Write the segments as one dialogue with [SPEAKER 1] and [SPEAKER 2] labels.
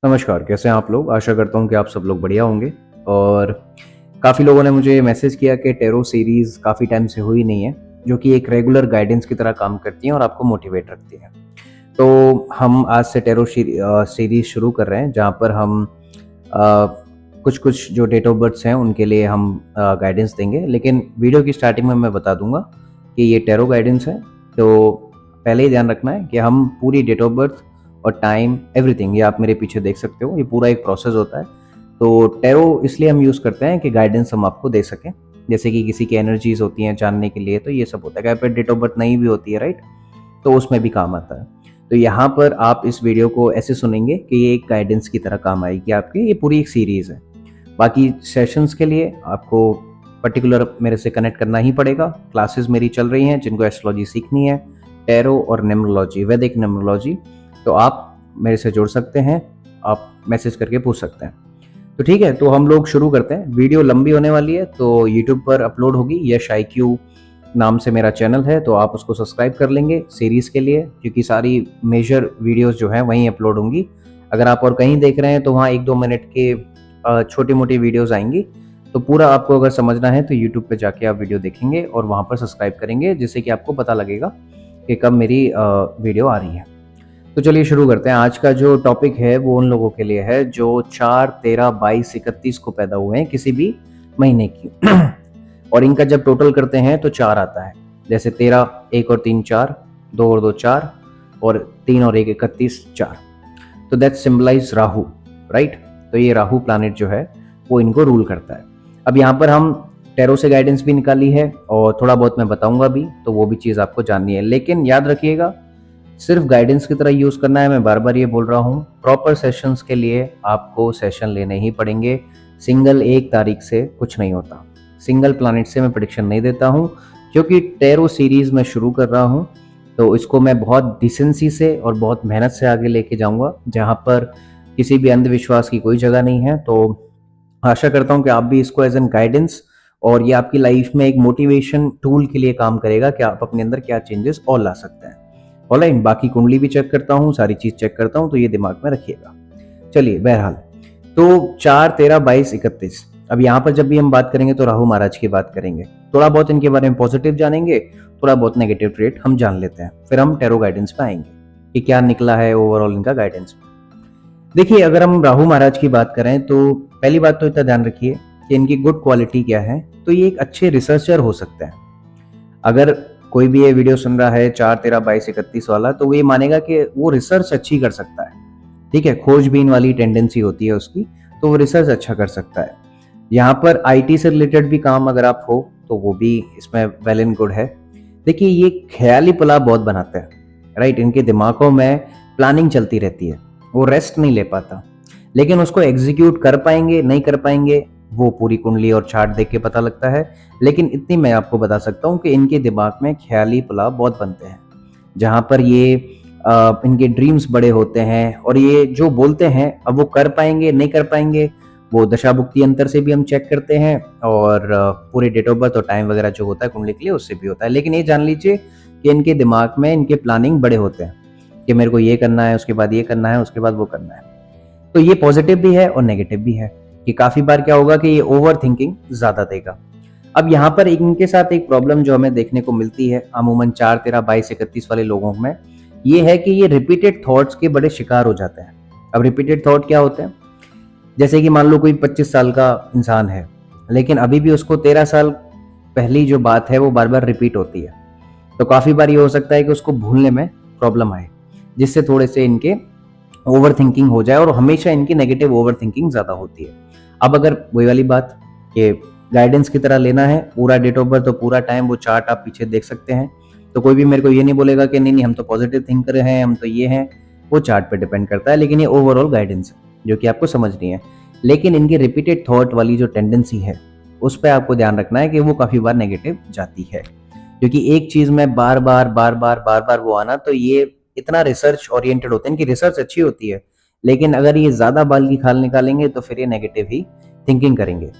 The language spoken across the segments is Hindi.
[SPEAKER 1] नमस्कार, कैसे हैं आप लोग? आशा करता हूँ कि आप सब लोग बढ़िया होंगे। और काफ़ी लोगों ने मुझे मैसेज किया कि टैरो सीरीज़ काफ़ी टाइम से हुई नहीं है, जो कि एक रेगुलर गाइडेंस की तरह काम करती हैं और आपको मोटिवेट रखती हैं। तो हम आज से टैरो सीरीज़ शुरू कर रहे हैं, जहाँ पर हम कुछ-कुछ जो डेट ऑफ बर्थ्स हैं, उनके लिए हम गाइडेंस देंगे। लेकिन वीडियो की स्टार्टिंग में मैं बता दूँगा कि ये टैरो गाइडेंस है, तो पहले ही ध्यान रखना है कि हम पूरी डेट ऑफ बर्थ और टाइम एवरीथिंग, ये आप मेरे पीछे देख सकते हो, ये पूरा एक प्रोसेस होता है। तो टैरो इसलिए हम यूज़ करते हैं कि गाइडेंस हम आपको दे सकें। जैसे कि किसी की एनर्जीज़ होती हैं जानने के लिए, तो ये सब होता है। कहीं पे डेट ऑफ बर्थ नहीं भी होती है, राइट? तो उसमें भी काम आता है। तो यहाँ पर आप इस वीडियो को ऐसे सुनेंगे कि ये एक गाइडेंस की तरह काम आएगी आपके, ये पूरी एक सीरीज़ है। बाकी सेशंस के लिए आपको पर्टिकुलर मेरे से कनेक्ट करना ही पड़ेगा। क्लासेस मेरी चल रही हैं, जिनको एस्ट्रोलॉजी सीखनी है, टैरो और न्यूमरोलॉजी, वैदिक न्यूमरोलॉजी, तो आप मेरे से जुड़ सकते हैं, आप मैसेज करके पूछ सकते हैं। तो ठीक है, तो हम लोग शुरू करते हैं। वीडियो लंबी होने वाली है, तो यूट्यूब पर अपलोड होगी। यश IQ नाम से मेरा चैनल है, तो आप उसको सब्सक्राइब कर लेंगे सीरीज़ के लिए, क्योंकि सारी मेजर वीडियोज़ जो हैं वहीं अपलोड होंगी। अगर आप और कहीं देख रहे हैं तो वहाँ 1-2 मिनट के छोटी-मोटी वीडियोज़ आएँगी। तो पूरा आपको अगर समझना है तो यूट्यूब पे जाके आप वीडियो देखेंगे और वहाँ पर सब्सक्राइब करेंगे, जिससे कि आपको पता लगेगा कि कब मेरी वीडियो आ रही है। तो चलिए शुरू करते हैं। आज का जो टॉपिक है वो उन लोगों के लिए है जो 4, 13, 22, 31 को पैदा हुए हैं किसी भी महीने की। और इनका जब टोटल करते हैं तो 4 आता है। जैसे 13, 1 और 3 4, 2 और 2 4, और 3 और 1 31, 4। तो दैट सिंबलाइज राहु, राइट? तो ये राहु प्लैनेट जो है वो इनको रूल करता है। अब यहाँ पर हम टैरो से गाइडेंस भी निकाली है और थोड़ा बहुत मैं बताऊंगा भी, तो वो भी चीज़ आपको जाननी है। लेकिन याद रखिएगा, सिर्फ गाइडेंस की तरह यूज़ करना है। मैं बार-बार ये बोल रहा हूँ, प्रॉपर सेशंस के लिए आपको सेशन लेने ही पड़ेंगे। सिंगल एक तारीख से कुछ नहीं होता। सिंगल प्लैनेट से मैं प्रेडिक्शन नहीं देता हूँ, क्योंकि टैरो सीरीज़ मैं शुरू कर रहा हूँ, तो इसको मैं बहुत डिसेंसी से और बहुत मेहनत से आगे लेके जाऊँगा, जहाँ पर किसी भी अंधविश्वास की कोई जगह नहीं है। तो आशा करता हूँ कि आप भी इसको एज़ एन गाइडेंस, और ये आपकी लाइफ में एक मोटिवेशन टूल के लिए काम करेगा कि आप अपने अंदर क्या चेंजेस और ला सकते हैं। ऑनलाइन बाकी कुंडली भी चेक करता हूँ, सारी चीज़ चेक करता हूँ, तो ये दिमाग में रखिएगा। चलिए, बहरहाल, तो 4, 13, 22, 31। अब यहाँ पर जब भी हम बात करेंगे तो राहु महाराज की बात करेंगे। थोड़ा बहुत इनके बारे में पॉजिटिव जानेंगे, थोड़ा बहुत नेगेटिव ट्रेट हम जान लेते हैं, फिर हम टैरो गाइडेंस पे आएंगे कि क्या निकला है ओवरऑल इनका गाइडेंस। देखिए, अगर हम राहु महाराज की बात करें तो पहली बात तो इतना ध्यान रखिए कि इनकी गुड क्वालिटी क्या है। तो ये एक अच्छे रिसर्चर हो सकते हैं। अगर कोई भी ये वीडियो सुन रहा है 4, 13, 22, 31 वाला, तो वो ये मानेगा कि वो रिसर्च अच्छी कर सकता है। ठीक है, खोजबीन वाली टेंडेंसी होती है उसकी, तो वो रिसर्च अच्छा कर सकता है। यहाँ पर IT से रिलेटेड भी काम अगर आप हो तो वो भी इसमें वेल एंड गुड है। देखिए, ये ख्याली पुलाव बहुत बनाते हैं, राइट? इनके दिमागों में प्लानिंग चलती रहती है, वो रेस्ट नहीं ले पाता। लेकिन उसको एग्जीक्यूट कर पाएंगे नहीं कर पाएंगे, वो पूरी कुंडली और चार्ट देख के पता लगता है। लेकिन इतनी मैं आपको बता सकता हूँ कि इनके दिमाग में ख्याली पुलाव बहुत बनते हैं, जहाँ पर ये इनके ड्रीम्स बड़े होते हैं, और ये जो बोलते हैं अब वो कर पाएंगे नहीं कर पाएंगे, वो दशा भुक्ति अंतर से भी हम चेक करते हैं, और पूरे डेट ऑफ बर्थ और टाइम वगैरह जो होता है कुंडली के लिए, उससे भी होता है। लेकिन ये जान लीजिए कि इनके दिमाग में इनके प्लानिंग बड़े होते हैं कि मेरे को ये करना है, उसके बाद ये करना है, उसके बाद वो करना है। तो ये पॉजिटिव भी है और नेगेटिव भी है कि काफी बार क्या होगा कि ये ओवर थिंकिंग ज्यादा देगा। अब यहाँ पर इनके साथ एक प्रॉब्लम जो हमें देखने को मिलती है अमूमन 4, 13, 22, 31 वाले लोगों में, ये है कि ये रिपीटेड थॉट्स के बड़े शिकार हो जाते हैं। अब रिपीटेड थॉट क्या होते हैं? जैसे कि मान लो कोई 25 साल का इंसान है, लेकिन अभी भी उसको 13 साल पहली जो बात है वो बार बार रिपीट होती है। तो काफी बार ये हो सकता है कि उसको भूलने में प्रॉब्लम आए, जिससे थोड़े से इनके ओवर थिंकिंग हो जाए, और हमेशा इनकी नेगेटिव ओवर थिंकिंग ज्यादा होती है। अब अगर वही वाली बात कि गाइडेंस की तरह लेना है, पूरा डेट ऑफ बर्थ तो पूरा टाइम, वो चार्ट आप पीछे देख सकते हैं। तो कोई भी मेरे को ये नहीं बोलेगा कि नहीं नहीं हम तो पॉजिटिव थिंकर हैं, हम तो ये हैं। वो चार्ट पे डिपेंड करता है, लेकिन ये ओवरऑल गाइडेंस है जो कि आपको समझनी है। लेकिन इनकी रिपीटेड थॉट वाली जो टेंडेंसी है, उस पर आपको ध्यान रखना है कि वो काफी बार नेगेटिव जाती है, क्योंकि एक चीज में बार बार बार बार बार बार वो आना, तो ये इतना रिसर्च ओरिएंटेड होते हैं। इनकी रिसर्च अच्छी होती है, लेकिन अगर ये ज्यादा बाल की खाल निकालेंगे तो फिर ये नेगेटिव ही थिंकिंग करेंगे।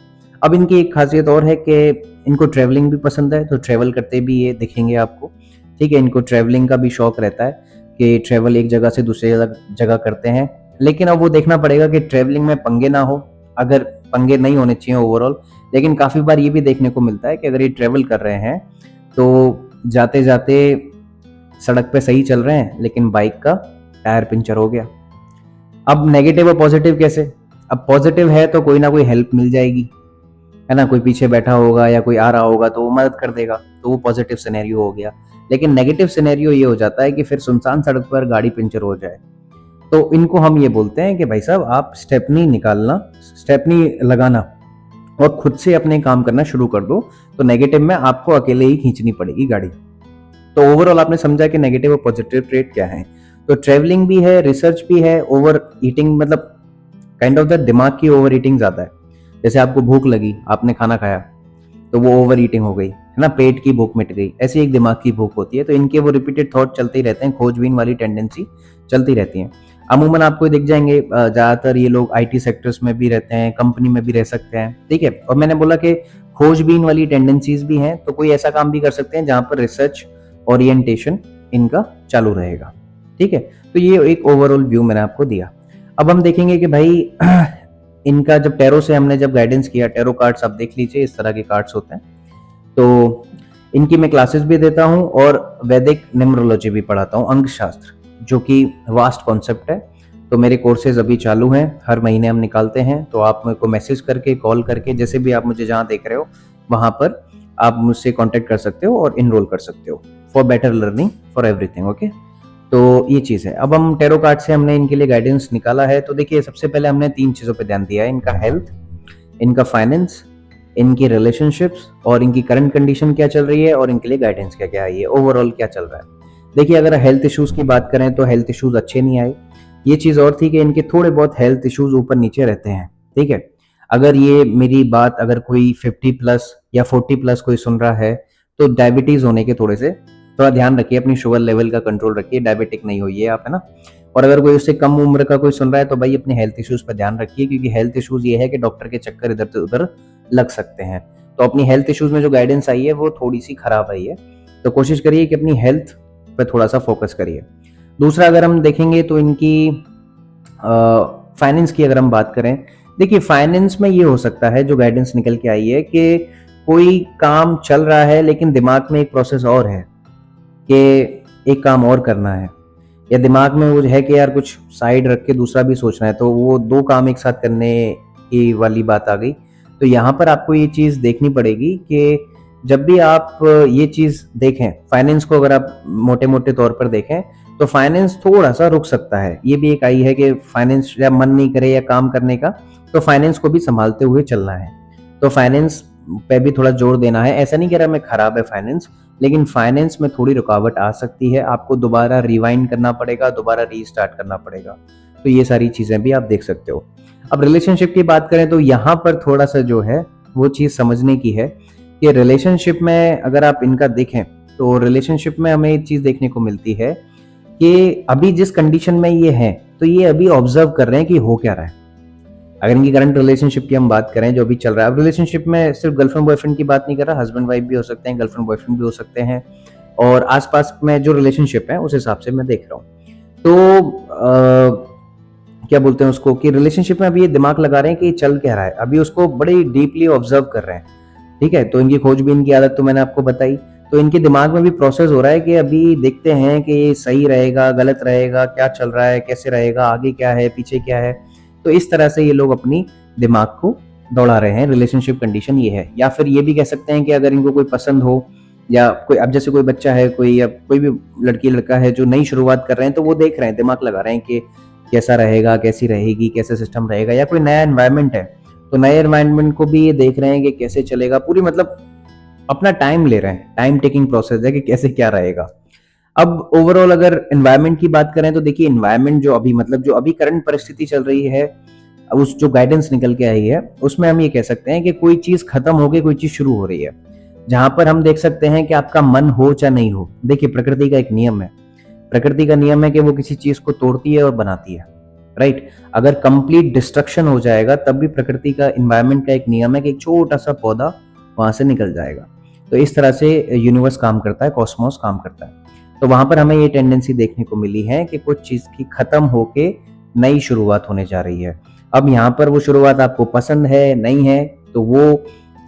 [SPEAKER 1] अब इनकी एक खासियत और है कि इनको ट्रैवलिंग भी पसंद है, तो ट्रैवल करते भी ये दिखेंगे आपको। ठीक है, इनको ट्रैवलिंग का भी शौक रहता है कि ट्रैवल एक जगह से दूसरी जगह करते हैं, लेकिन अब वो देखना पड़ेगा कि ट्रैवलिंग में पंगे ना हो, अगर पंगे नहीं होने चाहिए ओवरऑल। लेकिन काफ़ी बार ये भी देखने को मिलता है कि अगर ये ट्रैवल कर रहे हैं तो जाते-जाते सड़क पे सही चल रहे हैं, लेकिन बाइक का टायर पंचर हो गया। अब नेगेटिव और पॉजिटिव कैसे? अब पॉजिटिव है तो कोई ना कोई हेल्प मिल जाएगी, है ना? कोई पीछे बैठा होगा या कोई आ रहा होगा तो वो मदद कर देगा, तो वो पॉजिटिव सिनेरियो हो गया। लेकिन नेगेटिव सिनेरियो ये हो जाता है कि फिर सुनसान सड़क पर गाड़ी पंचर हो जाए, तो इनको हम ये बोलते हैं कि भाई साहब आप स्टेपनी निकालना, स्टेपनी लगाना और खुद से अपने काम करना शुरू कर दो, तो नेगेटिव में आपको अकेले ही खींचनी पड़ेगी गाड़ी। तो ओवरऑल आपने समझा कि नेगेटिव और पॉजिटिव ट्रेट क्या है। तो ट्रेवलिंग भी है, रिसर्च भी है, ओवर ईटिंग मतलब काइंड ऑफ द दिमाग की ओवर ईटिंग ज्यादा है। जैसे आपको भूख लगी, आपने खाना खाया, तो वो ओवर ईटिंग हो गई, है ना? पेट की भूख मिट गई, ऐसी एक दिमाग की भूख होती है। तो इनके वो रिपीटेड थॉट चलते ही रहते हैं, खोजबीन वाली टेंडेंसी चलती रहती है। अमूमन आपको दिख जाएंगे, ज्यादातर ये लोग आईटी सेक्टर्स में भी रहते हैं, कंपनी में भी रह सकते हैं, ठीक है। और मैंने बोला कि खोजबीन वाली टेंडेंसीज भी हैं, तो कोई ऐसा काम भी कर सकते हैं जहां पर रिसर्च ओरिएंटेशन इनका चालू रहेगा, ठीक है। तो ये एक ओवरऑल व्यू मैंने आपको दिया। अब हम देखेंगे कि भाई इनका जब टैरो से हमने जब गाइडेंस किया, टैरो कार्ड्स आप देख लीजिए, इस तरह के कार्ड्स होते हैं। तो इनकी मैं क्लासेस भी देता हूँ और वैदिक न्यूमरोलॉजी भी पढ़ाता हूँ, अंक शास्त्र, जो कि वास्ट कॉन्सेप्ट है। तो मेरे कोर्सेज अभी चालू हैं, हर महीने हम निकालते हैं। तो आप मेरे को मैसेज करके, कॉल करके, जैसे भी आप मुझे जहाँ देख रहे हो वहाँ पर आप मुझसे कांटेक्ट कर सकते हो और इनरोल कर सकते हो for better learning for everything, okay. तो ये चीज़ है। अब हम टैरो कार्ड से हमने इनके लिए गाइडेंस निकाला है। तो देखिए, सबसे पहले हमने 3 चीज़ों पे ध्यान दिया है, इनका हेल्थ, इनका फाइनेंस, इनकी रिलेशनशिप्स और इनकी करंट कंडीशन क्या चल रही है और इनके लिए गाइडेंस क्या क्या है, ये ओवरऑल क्या चल रहा है। देखिए, अगर हेल्थ इश्यूज की बात करें तो हेल्थ इश्यूज अच्छे नहीं आए। ये चीज़ और थी कि इनके थोड़े बहुत हेल्थ इश्यूज ऊपर नीचे रहते हैं, ठीक है। अगर ये मेरी बात अगर कोई 50 प्लस या 40 प्लस कोई सुन रहा है, तो डायबिटीज होने के थोड़ा ध्यान रखिए, अपनी शुगर लेवल का कंट्रोल रखिए, डायबिटिक नहीं होइए आप, है ना। और अगर कोई उससे कम उम्र का कोई सुन रहा है तो भाई अपने हेल्थ इश्यूज पर ध्यान रखिए, क्योंकि हेल्थ इश्यूज ये है कि डॉक्टर के चक्कर इधर से उधर लग सकते हैं। तो अपनी हेल्थ इश्यूज में जो गाइडेंस आई है वो थोड़ी सी खराब आई है, तो कोशिश करिए कि अपनी हेल्थ पे थोड़ा सा फोकस करिए। दूसरा, अगर हम देखेंगे तो इनकी फाइनेंस की अगर हम बात करें, देखिए फाइनेंस में ये हो सकता है, जो गाइडेंस निकल के आई है, कि कोई काम चल रहा है लेकिन दिमाग में एक प्रोसेस और है कि एक काम और करना है, या दिमाग में वो है कि यार कुछ साइड रख के दूसरा भी सोचना है, तो वो 2 काम एक साथ करने की वाली बात आ गई। तो यहाँ पर आपको ये चीज़ देखनी पड़ेगी कि जब भी आप ये चीज़ देखें, फाइनेंस को अगर आप मोटे मोटे तौर पर देखें, तो फाइनेंस थोड़ा सा रुक सकता है। ये भी एक आई है कि फाइनेंस या मन नहीं करे या काम करने का, तो फाइनेंस को भी संभालते हुए चलना है। तो फाइनेंस पे भी थोड़ा जोर देना है। ऐसा नहीं कह रहा मैं खराब है फाइनेंस, लेकिन फाइनेंस में थोड़ी रुकावट आ सकती है, आपको दोबारा रिवाइंड करना पड़ेगा, दोबारा रीस्टार्ट करना पड़ेगा। तो ये सारी चीज़ें भी आप देख सकते हो। अब रिलेशनशिप की बात करें तो यहाँ पर थोड़ा सा जो है वो चीज़ समझने की है कि रिलेशनशिप में अगर आप इनका देखें, तो रिलेशनशिप में हमें एक चीज़ देखने को मिलती है कि अभी जिस कंडीशन में ये हैं, तो ये अभी ऑब्जर्व कर रहे हैं कि हो क्या रहा है। अगर इनकी करंट रिलेशनशिप की हम बात करें जो अभी चल रहा है, अब रिलेशनशिप में सिर्फ गर्लफ्रेंड बॉयफ्रेंड की बात नहीं कर रहा, हस्बैंड वाइफ भी हो सकते हैं, गर्लफ्रेंड बॉयफ्रेंड भी हो सकते हैं, और आसपास में जो रिलेशनशिप है उस हिसाब से मैं देख रहा हूँ। तो क्या बोलते हैं उसको, कि रिलेशनशिप में अभी ये दिमाग लगा रहे हैं कि चल क्या रहा है, अभी उसको बड़ी डीपली ऑब्जर्व कर रहे हैं, ठीक है। तो इनकी खोजबीन की आदत तो मैंने आपको बताई। तो इनके दिमाग में भी प्रोसेस हो रहा है कि अभी देखते हैं कि ये सही रहेगा, गलत रहेगा, क्या चल रहा है, कैसे रहेगा, आगे क्या है, पीछे क्या है। तो इस तरह से ये लोग अपनी दिमाग को दौड़ा रहे हैं। रिलेशनशिप कंडीशन ये है। या फिर ये भी कह सकते हैं कि अगर इनको कोई पसंद हो, या कोई, अब जैसे कोई बच्चा है, कोई या कोई भी लड़की लड़का है जो नई शुरुआत कर रहे हैं, तो वो देख रहे हैं, दिमाग लगा रहे हैं कि कैसा रहेगा, कैसी रहेगी, कैसे सिस्टम रहेगा, या कोई नया एनवायरनमेंट है तो नए एनवायरनमेंट को भी ये देख रहे हैं कि कैसे चलेगा, पूरी मतलब अपना टाइम ले रहे हैं, टाइम टेकिंग प्रोसेस है कि कैसे क्या रहेगा। अब ओवरऑल अगर एनवायरनमेंट की बात करें तो देखिए, एनवायरनमेंट जो अभी मतलब जो अभी करंट परिस्थिति चल रही है, उस जो गाइडेंस निकल के आई है उसमें हम ये कह सकते हैं कि कोई चीज खत्म हो गई, कोई चीज शुरू हो रही है, जहां पर हम देख सकते हैं कि आपका मन हो चाहे नहीं हो। देखिए, प्रकृति का एक नियम है, प्रकृति का नियम है कि वो किसी चीज को तोड़ती है और बनाती है, राइट। अगर कंप्लीट डिस्ट्रक्शन हो जाएगा तब भी प्रकृति का, एनवायरनमेंट का एक नियम है कि एक छोटा सा पौधा वहां से निकल जाएगा। तो इस तरह से यूनिवर्स काम करता है, कॉस्मोस काम करता है। तो वहां पर हमें ये टेंडेंसी देखने को मिली है कि कुछ चीज की खत्म होके नई शुरुआत होने जा रही है। अब यहाँ पर वो शुरुआत आपको पसंद है, नहीं है, तो वो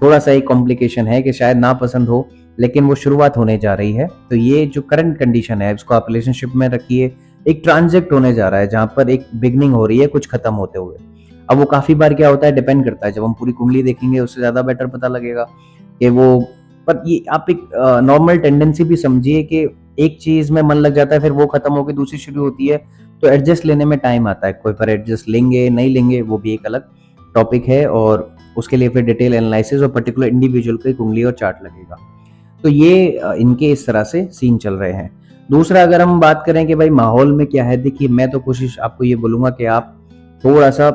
[SPEAKER 1] थोड़ा-सा एक कॉम्प्लिकेशन है कि शायद ना पसंद हो, लेकिन वो शुरुआत होने जा रही है। तो ये जो करंट कंडीशन है, इसको आप रिलेशनशिप में रखिए, एक ट्रांज़िट होने जा रहा है, जहाँ पर एक बिगिनिंग हो रही है कुछ खत्म होते हुए। अब वो काफ़ी बार क्या होता है, डिपेंड करता है, जब हम पूरी कुंडली देखेंगे उससे ज़्यादा बेटर पता लगेगा कि वो, पर ये आप एक नॉर्मल टेंडेंसी भी समझिए कि एक चीज़ में मन लग जाता है, फिर वो खत्म होके दूसरी शुरू होती है, तो एडजस्ट लेने में टाइम आता है। कोई पर एडजस्ट लेंगे, नहीं लेंगे, वो भी एक अलग टॉपिक है, और उसके लिए फिर डिटेल एनालिसिस और पर्टिकुलर इंडिविजुअल की कुंडली और चार्ट लगेगा। तो ये इनके इस तरह से सीन चल रहे हैं। दूसरा, अगर हम बात करें कि भाई माहौल में क्या है, देखिए मैं तो कोशिश आपको ये बोलूँगा कि आप थोड़ा-सा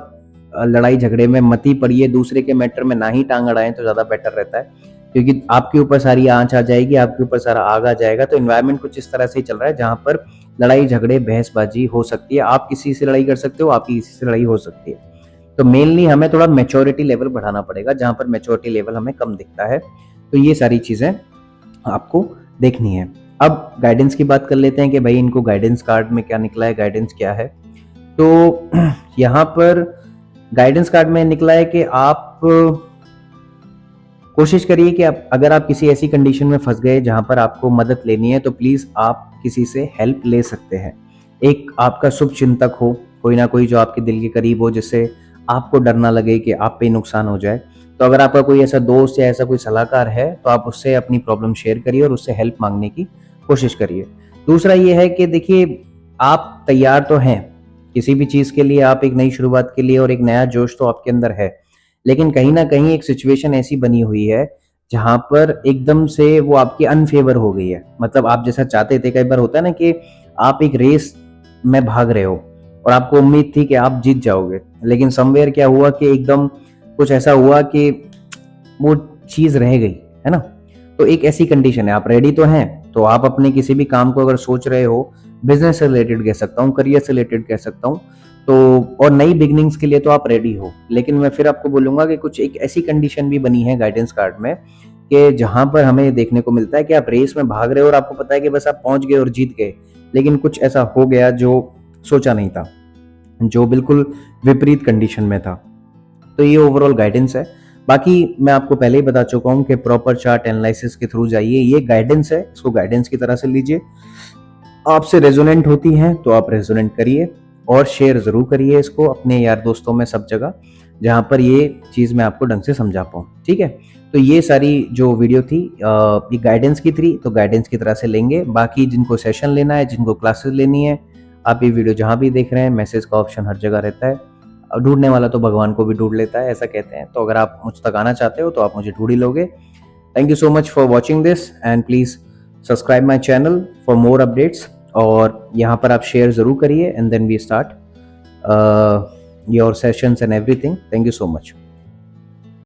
[SPEAKER 1] लड़ाई झगड़े में मत ही पड़िए, दूसरे के मैटर में ना ही टाँग अड़ाएँ तो ज़्यादा बेटर रहता है। क्योंकि आपके ऊपर सारी आँच आ जाएगी, आपके ऊपर सारा आग आ जाएगा, तो एनवायरनमेंट कुछ इस तरह से ही चल रहा है जहाँ पर लड़ाई झगड़े, बहसबाजी हो सकती है। आप किसी से लड़ाई कर सकते हो, आपकी किसी से लड़ाई हो सकती है। तो मेनली हमें थोड़ा मैच्योरिटी लेवल बढ़ाना पड़ेगा, जहाँ पर मैच्योरिटी लेवल हमें कम दिखता है। तो ये सारी चीज़ें आपको देखनी है। अब गाइडेंस की बात कर लेते हैं कि भाई इनको गाइडेंस कार्ड में क्या निकला है, गाइडेंस क्या है। तो यहाँ पर गाइडेंस कार्ड में निकला है कि आप कोशिश करिए कि आप, अगर आप किसी ऐसी कंडीशन में फंस गए जहां पर आपको मदद लेनी है, तो प्लीज आप किसी से हेल्प ले सकते हैं। एक आपका शुभ चिंतक हो, कोई ना कोई जो आपके दिल के करीब हो, जिससे आपको डर ना लगे कि आप पे नुकसान हो जाए। तो अगर आपका कोई ऐसा दोस्त या ऐसा कोई सलाहकार है, तो आप उससे अपनी प्रॉब्लम शेयर करिए और उससे हेल्प मांगने की कोशिश करिए। दूसरा ये है कि देखिए, आप तैयार तो हैं किसी भी चीज के लिए, आप एक नई शुरुआत के लिए, और एक नया जोश तो आपके अंदर है, लेकिन कहीं न कहीं एक सिचुएशन ऐसी बनी हुई है, जहाँ पर एकदम से वो आपके अनफ़ेवर हो गई है। मतलब आप जैसा चाहते थे, कई बार होता है ना कि आप एक रेस में भाग रहे हो और आपको उम्मीद थी कि आप जीत जाओगे, लेकिन समव्हेयर क्या हुआ कि एकदम कुछ ऐसा हुआ कि वो चीज़ रह गई, है ना? तो एक ऐसी कंडीशन है, आप रेडी तो हैं, तो आप अपने किसी भी काम को अगर सोच रहे हो, बिज़नेस से रिलेटेड कह सकता हूँ, करियर से रिलेटेड कह सकता हूँ, तो और नई बिगिनिंग्स के लिए तो आप रेडी हो। लेकिन मैं फिर आपको बोलूँगा कि कुछ एक ऐसी कंडीशन भी बनी है गाइडेंस कार्ड में, कि जहाँ पर हमें देखने को मिलता है कि आप रेस में भाग रहे हो और आपको पता है कि बस आप पहुँच गए और जीत गए, लेकिन कुछ ऐसा हो गया जो सोचा नहीं था, जो बिल्कुल विपरीत कंडीशन में था। तो ये ओवरऑल गाइडेंस है। बाकी मैं आपको पहले ही बता चुका हूँ कि प्रॉपर चार्ट एनालिसिस के थ्रू जाइए, ये गाइडेंस है, इसको गाइडेंस की तरह से लीजिए। आपसे रेजोनेंट होती हैं तो आप रेजोनेंट करिए, और शेयर ज़रूर करिए इसको अपने यार दोस्तों में, सब जगह जहाँ पर ये चीज़ मैं आपको ढंग से समझा पाऊँ, ठीक है? तो ये सारी जो वीडियो थी, ये गाइडेंस की थी, तो गाइडेंस की तरह से लेंगे। बाकी जिनको सेशन लेना है, जिनको क्लासेस लेनी है, आप ये वीडियो जहाँ भी देख रहे हैं, मैसेज का ऑप्शन हर जगह रहता है। ढूँढने वाला तो भगवान को भी ढूँढ लेता है, ऐसा कहते हैं। तो अगर आप मुझ तक आना चाहते हो, तो आप मुझे ढूँढ ही लोगे। Thank you so much for watching this, and please subscribe my channel for more updates. और यहाँ पर आप शेयर ज़रूर करिए, and then we start your sessions and everything. Thank you so much.